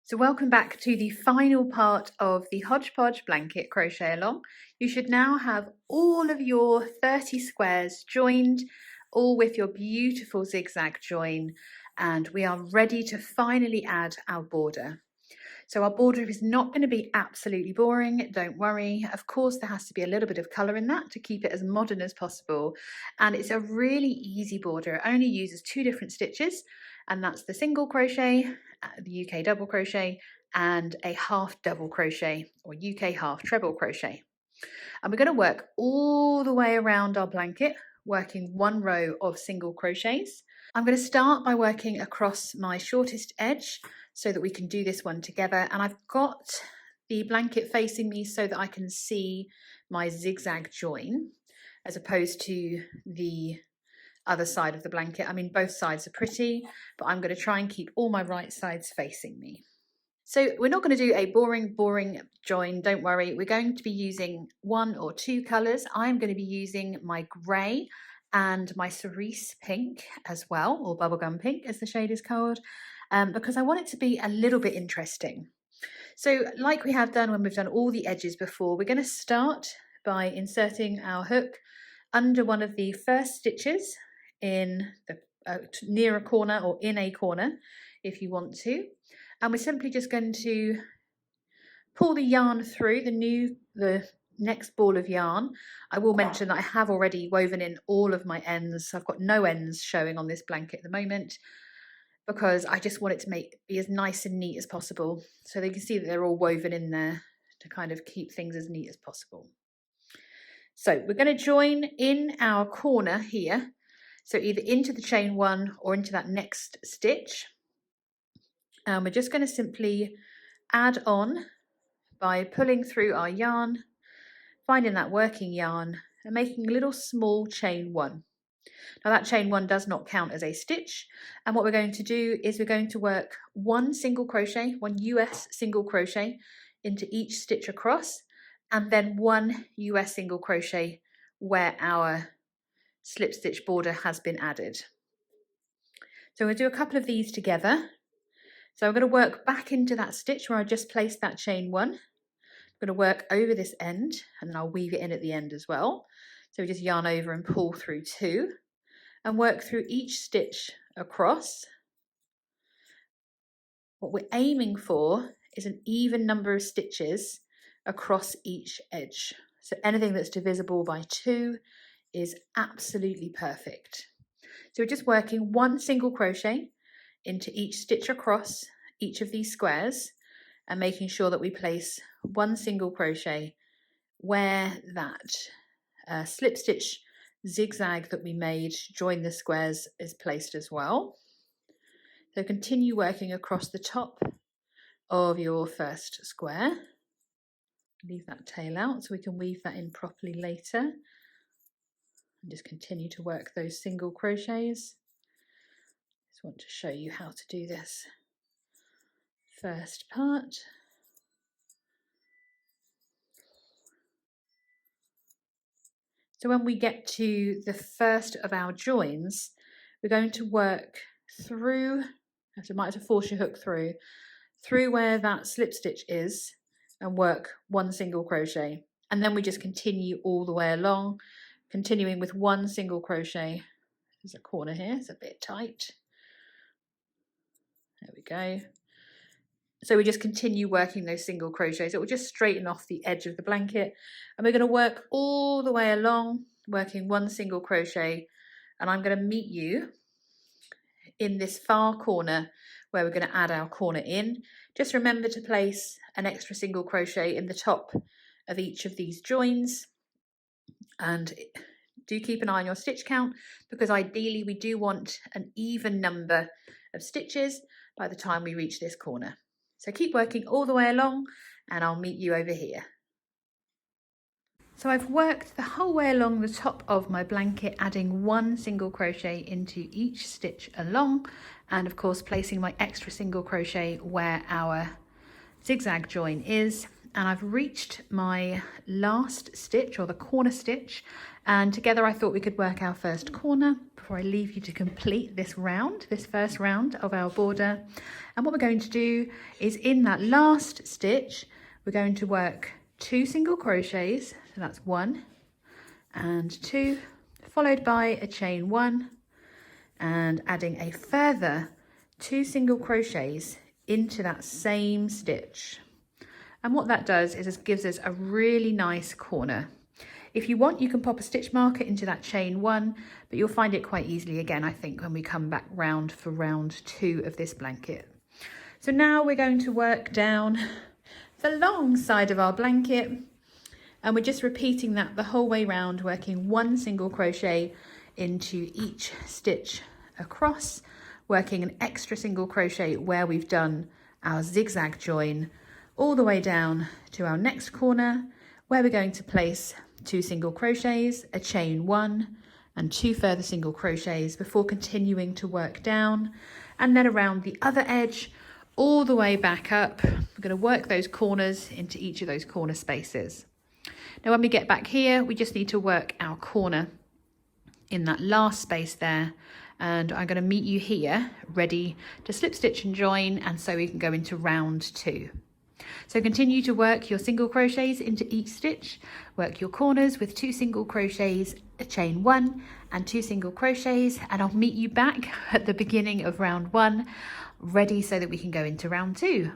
So welcome back to the final part of the Hodgepodge blanket crochet along. You should now have all of your 30 squares joined, all with your beautiful zigzag join, and we are ready to finally add our border. So our border is not going to be absolutely boring, don't worry. Of course, there has to be a little bit of colour in that to keep it as modern as possible. And it's a really easy border. It only uses 2 different stitches, and that's the single crochet, the UK double crochet, and a half double crochet or UK half treble crochet. And we're going to work all the way around our blanket, working 1 row of single crochets. I'm going to start by working across my shortest edge so that we can do this one together. And I've got the blanket facing me so that I can see my zigzag join as opposed to the other side of the blanket. I mean, both sides are pretty, but I'm going to try and keep all my right sides facing me. So we're not going to do a boring join, don't worry. We're going to be using 1 or 2 colours. I'm going to be using my grey and my cerise pink as well, or bubblegum pink as the shade is called, because I want it to be a little bit interesting. So like we have done when we've done all the edges before, we're going to start by inserting our hook under one of the first stitches in the near a corner or in a corner if you want to. And we're simply just going to pull the yarn through the next ball of yarn. I will mention that I have already woven in all of my ends. I've got no ends showing on this blanket at the moment because I just want it to be as nice and neat as possible. So you can see that they're all woven in there to kind of keep things as neat as possible. So we're going to join in our corner here. So either into the chain 1 or into that next stitch. And we're just going to simply add on by pulling through our yarn, finding that working yarn and making a little small chain 1. Now that chain 1 does not count as a stitch, and what we're going to do is we're going to work 1 single crochet, 1 US single crochet into each stitch across, and then 1 US single crochet where our slip stitch border has been added. So we'll do a couple of these together. So I'm going to work back into that stitch where I just placed that chain 1. I'm going to work over this end and then I'll weave it in at the end as well. So we just yarn over and pull through 2 and work through each stitch across. What we're aiming for is an even number of stitches across each edge. So anything that's divisible by 2 is absolutely perfect. So we're just working 1 single crochet into each stitch across each of these squares and making sure that we place 1 single crochet where that slip stitch zigzag that we made to join the squares is placed as well. So continue working across the top of your first square. Leave that tail out so we can weave that in properly later. And just continue to work those single crochets. Just want to show you how to do this first part. So when we get to the first of our joins, we're going to work through, so you might have to force your hook through where that slip stitch is and work 1 single crochet. And then we just continue all the way along, continuing with 1 single crochet. There's a corner here, it's a bit tight. There we go. So we just continue working those single crochets. It will just straighten off the edge of the blanket. And we're going to work all the way along, working 1 single crochet. And I'm going to meet you in this far corner where we're going to add our corner in. Just remember to place an extra single crochet in the top of each of these joins. And do keep an eye on your stitch count because ideally we do want an even number of stitches by the time we reach this corner. So keep working all the way along and I'll meet you over here. So I've worked the whole way along the top of my blanket, adding 1 single crochet into each stitch along, and of course placing my extra single crochet where our zigzag join is. and I've reached my last stitch, or the corner stitch, and together I thought we could work our first corner before I leave you to complete this round, this first round of our border. And what we're going to do is, in that last stitch, we're going to work 2 single crochets, so that's 1 and 2, followed by a chain 1, and adding a further 2 single crochets into that same stitch. And what that does is it gives us a really nice corner. If you want, you can pop a stitch marker into that chain 1, but you'll find it quite easily again, I think, when we come back round for round 2 of this blanket. So now we're going to work down the long side of our blanket, and we're just repeating that the whole way round, working 1 single crochet into each stitch across, working an extra single crochet where we've done our zigzag join, all the way down to our next corner, where we're going to place 2 single crochets, a chain 1 and 2 further single crochets before continuing to work down, and then around the other edge all the way back up. We're going to work those corners into each of those corner spaces. Now when we get back here, we just need to work our corner in that last space there, and I'm going to meet you here ready to slip stitch and join, and so we can go into round 2. So continue to work your single crochets into each stitch, work your corners with 2 single crochets, a chain 1 and 2 single crochets, and I'll meet you back at the beginning of round 1, ready so that we can go into round 2.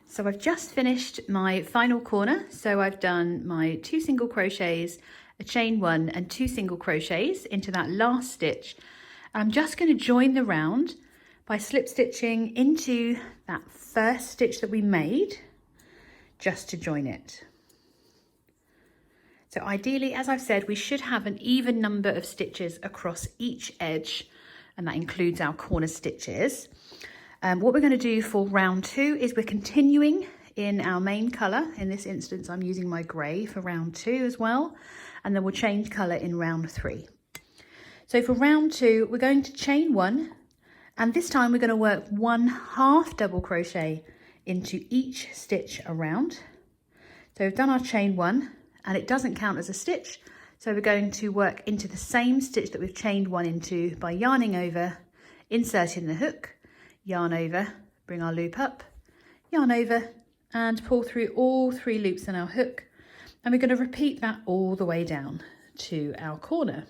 So I've just finished my final corner. So I've done my 2 single crochets, a chain 1 and 2 single crochets into that last stitch. I'm just going to join the round by slip stitching into that first stitch that we made, just to join it. So ideally, as I've said, we should have an even number of stitches across each edge, and that includes our corner stitches. What we're going to do for round 2 is we're continuing in our main colour. In this instance, I'm using my grey for round 2 as well, and then we'll change colour in round 3. So for round 2, we're going to chain 1, and this time we're going to work 1 half double crochet into each stitch around. So we've done our chain 1, and it doesn't count as a stitch, so we're going to work into the same stitch that we've chained 1 into by yarning over, inserting the hook, yarn over, bring our loop up, yarn over, and pull through all 3 loops in our hook, and we're going to repeat that all the way down to our corner.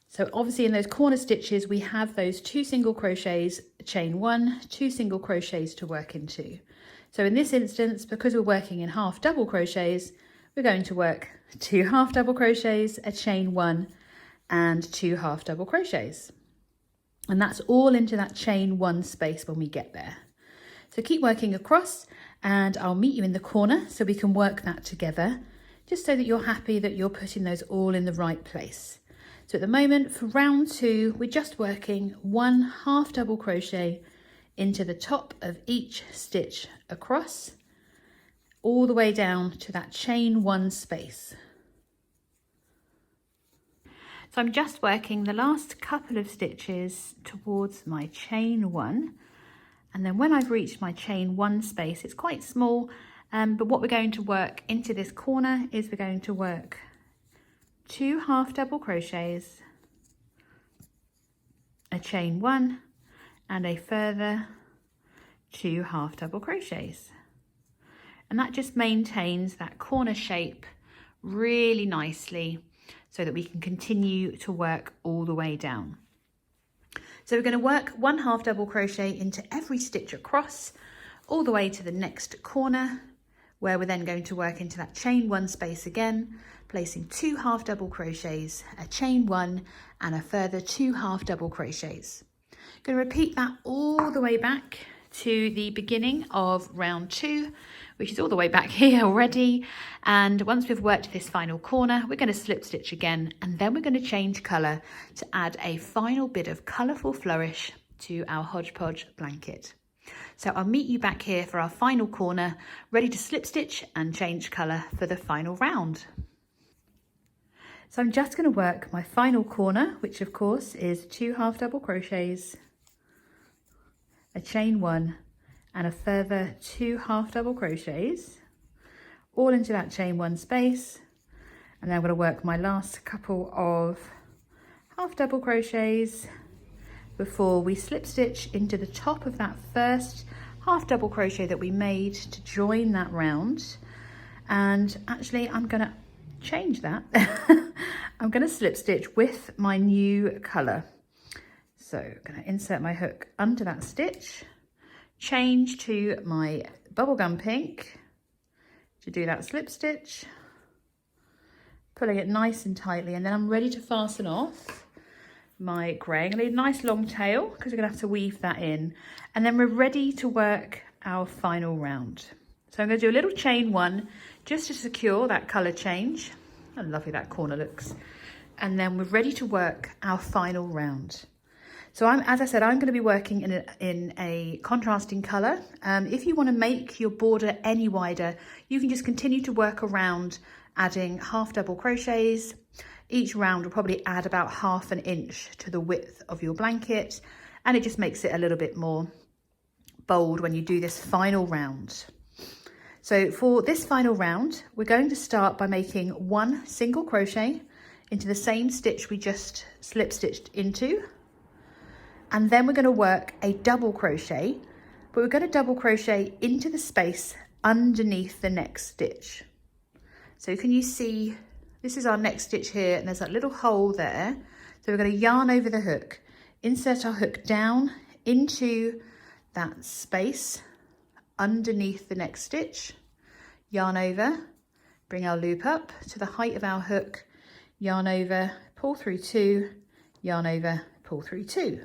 So obviously in those corner stitches we have those 2 single crochets, chain 1, 2 single crochets to work into. So in this instance, because we're working in half double crochets, we're going to work 2 half double crochets, a chain 1 and 2 half double crochets. And that's all into that chain 1 space when we get there. So keep working across, and I'll meet you in the corner so we can work that together, just so that you're happy that you're putting those all in the right place. So at the moment for round 2, we're just working 1 half double crochet into the top of each stitch across, all the way down to that chain 1 space. So I'm just working the last couple of stitches towards my chain 1, and then when I've reached my chain 1 space, it's quite small, but what we're going to work into this corner is we're going to work 2 half double crochets, a chain 1 and a further 2 half double crochets, and that just maintains that corner shape really nicely so that we can continue to work all the way down. So we're going to work 1 half double crochet into every stitch across all the way to the next corner, where we're then going to work into that chain 1 space again, placing 2 half double crochets, a chain 1 and a further 2 half double crochets. Going to repeat that all the way back to the beginning of round 2, which is all the way back here already. And once we've worked this final corner, we're going to slip stitch again, and then we're going to change colour to add a final bit of colourful flourish to our Hodgepodge blanket. So I'll meet you back here for our final corner, ready to slip stitch and change colour for the final round. So I'm just going to work my final corner, which of course is 2 half double crochets, a chain 1 and a further 2 half double crochets all into that chain 1 space, and then I'm going to work my last couple of half double crochets before we slip stitch into the top of that first half double crochet that we made to join that round. And actually I'm going to change that. I'm going to slip stitch with my new colour. So I'm going to insert my hook under that stitch, change to my bubblegum pink to do that slip stitch, pulling it nice and tightly, and then I'm ready to fasten off my grey. I'm going to need a nice long tail because we're going to have to weave that in, and then we're ready to work our final round. So I'm going to do a little chain 1 just to secure that colour change. How lovely that corner looks. And then we're ready to work our final round. So as I said, I'm going to be working in a contrasting colour. If you want to make your border any wider, you can just continue to work around adding half double crochets. Each round will probably add about 1/2 inch to the width of your blanket, and it just makes it a little bit more bold when you do this final round. So for this final round, we're going to start by making 1 single crochet into the same stitch we just slip stitched into. And then we're going to work a double crochet, but we're going to double crochet into the space underneath the next stitch. So can you see, this is our next stitch here, and there's that little hole there. So we're going to yarn over the hook, insert our hook down into that space underneath the next stitch, yarn over, bring our loop up to the height of our hook, yarn over, pull through 2, yarn over, pull through 2.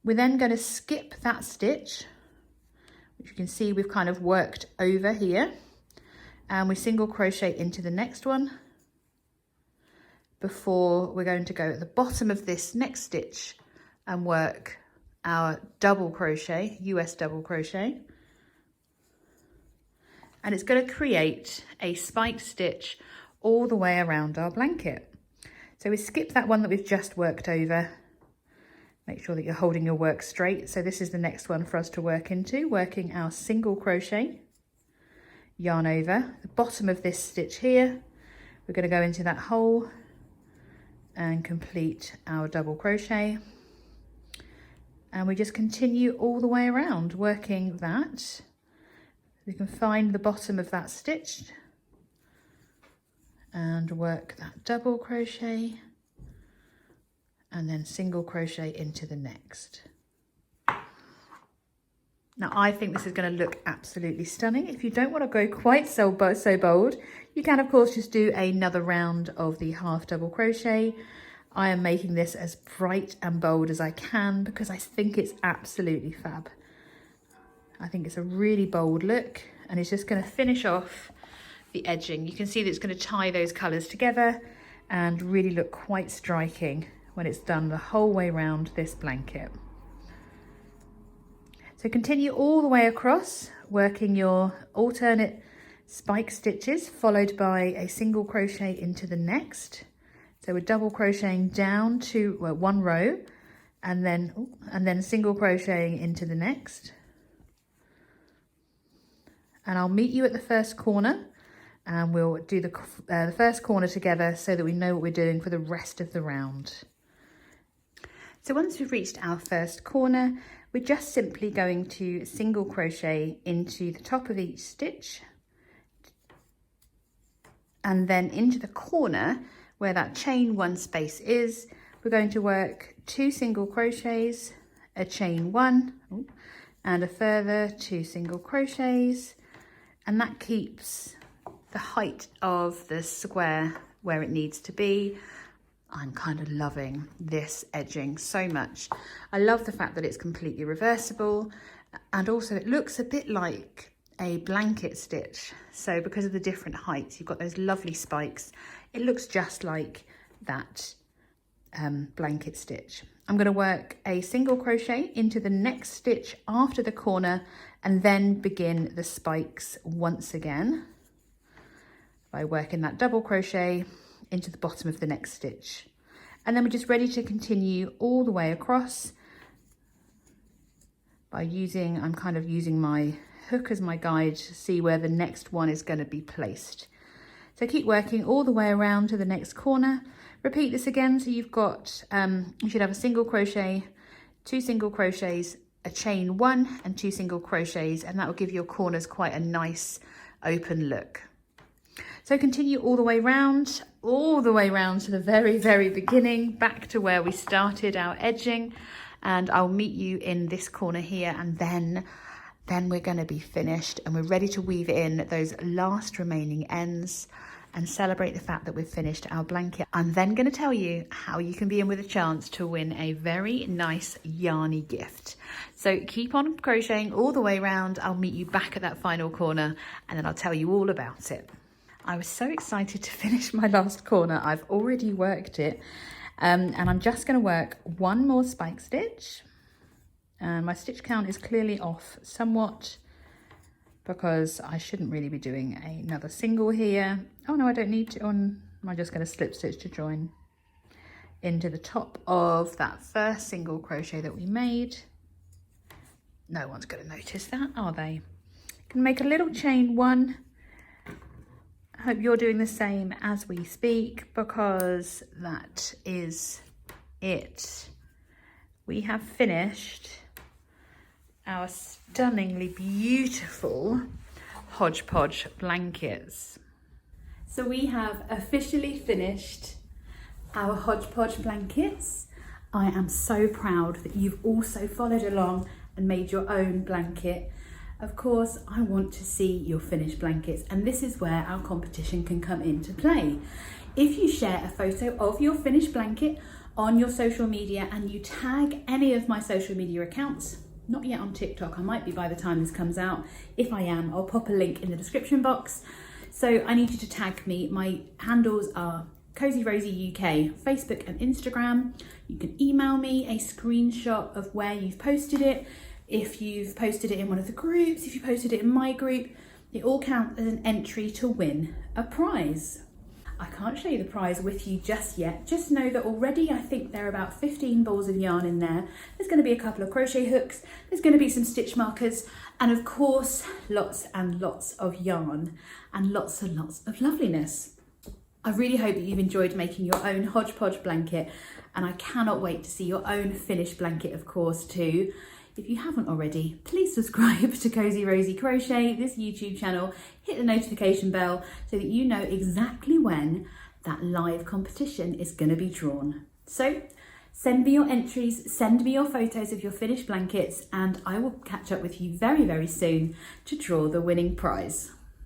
We're then going to skip that stitch, which you can see we've kind of worked over here, and we single crochet into the next one before we're going to go at the bottom of this next stitch and work our double crochet, US double crochet, and it's going to create a spiked stitch all the way around our blanket. So we skip that one that we've just worked over. Make sure that you're holding your work straight. So this is the next one for us to work into, working our single crochet, yarn over the bottom of this stitch here. We're going to go into that hole and complete our double crochet. And we just continue all the way around working that. We can find the bottom of that stitch and work that double crochet, and then single crochet into the next. Now I think this is going to look absolutely stunning. If you don't want to go quite so bold, you can of course just do another round of the half double crochet. I am making this as bright and bold as I can because I think it's absolutely fab. I think it's a really bold look, and it's just going to finish off the edging. You can see that it's going to tie those colours together and really look quite striking when it's done the whole way around this blanket. So continue all the way across, working your alternate spike stitches, followed by a single crochet into the next. So we're double crocheting down to 1 row, and then single crocheting into the next. And I'll meet you at the first corner, and we'll do the first corner together so that we know what we're doing for the rest of the round. So once we've reached our first corner, we're just simply going to single crochet into the top of each stitch, and then into the corner where that chain 1 space is, we're going to work 2 single crochets, a chain 1, and a further 2 single crochets, and that keeps the height of the square where it needs to be. I'm kind of loving this edging so much. I love the fact that it's completely reversible, and also it looks a bit like a blanket stitch. So because of the different heights, you've got those lovely spikes. It looks just like that blanket stitch. I'm going to work a single crochet into the next stitch after the corner, and then begin the spikes once again by working that double crochet into the bottom of the next stitch. And then we're just ready to continue all the way across I'm kind of using my hook as my guide to see where the next one is going to be placed. So keep working all the way around to the next corner. Repeat this again. So you've got, you should have a single crochet, 2 single crochets, a chain 1 and 2 single crochets, and that will give your corners quite a nice open look. So continue all the way round to the very, very beginning, back to where we started our edging, and I'll meet you in this corner here, and then we're going to be finished and we're ready to weave in those last remaining ends and celebrate the fact that we've finished our blanket. I'm then going to tell you how you can be in with a chance to win a very nice yarny gift. So keep on crocheting all the way around. I'll meet you back at that final corner and then I'll tell you all about it. I was so excited to finish my last corner. I've already worked it and I'm just going to work one more spike stitch. My stitch count is clearly off somewhat because I shouldn't really be doing another single here. Oh no, I don't need to. I'm just going to slip stitch to join into the top of that first single crochet that we made. No one's going to notice that, are they? Can make a little chain 1. I hope you're doing the same as we speak, because that is it. We have finished our stunningly beautiful Hodgepodge blankets. So we have officially finished our Hodgepodge blankets. I am so proud that you've also followed along and made your own blanket. Of course, I want to see your finished blankets, and this is where our competition can come into play. If you share a photo of your finished blanket on your social media and you tag any of my social media accounts, not yet on TikTok, I might be by the time this comes out. If I am, I'll pop a link in the description box. So I need you to tag me. My handles are Cozy Rosie UK, Facebook and Instagram. You can email me a screenshot of where you've posted it. If you've posted it in one of the groups, if you posted it in my group, it all counts as an entry to win a prize. I can't show you the prize with you just yet. Just know that already I think there are about 15 balls of yarn in there. There's going to be a couple of crochet hooks. There's going to be some stitch markers. And of course, lots and lots of yarn and lots of loveliness. I really hope that you've enjoyed making your own Hodgepodge blanket. And I cannot wait to see your own finished blanket, of course, too. If you haven't already, please subscribe to Cozy Rosie Crochet, this YouTube channel. Hit the notification bell so that you know exactly when that live competition is going to be drawn. So send me your entries, send me your photos of your finished blankets, and I will catch up with you very, very soon to draw the winning prize.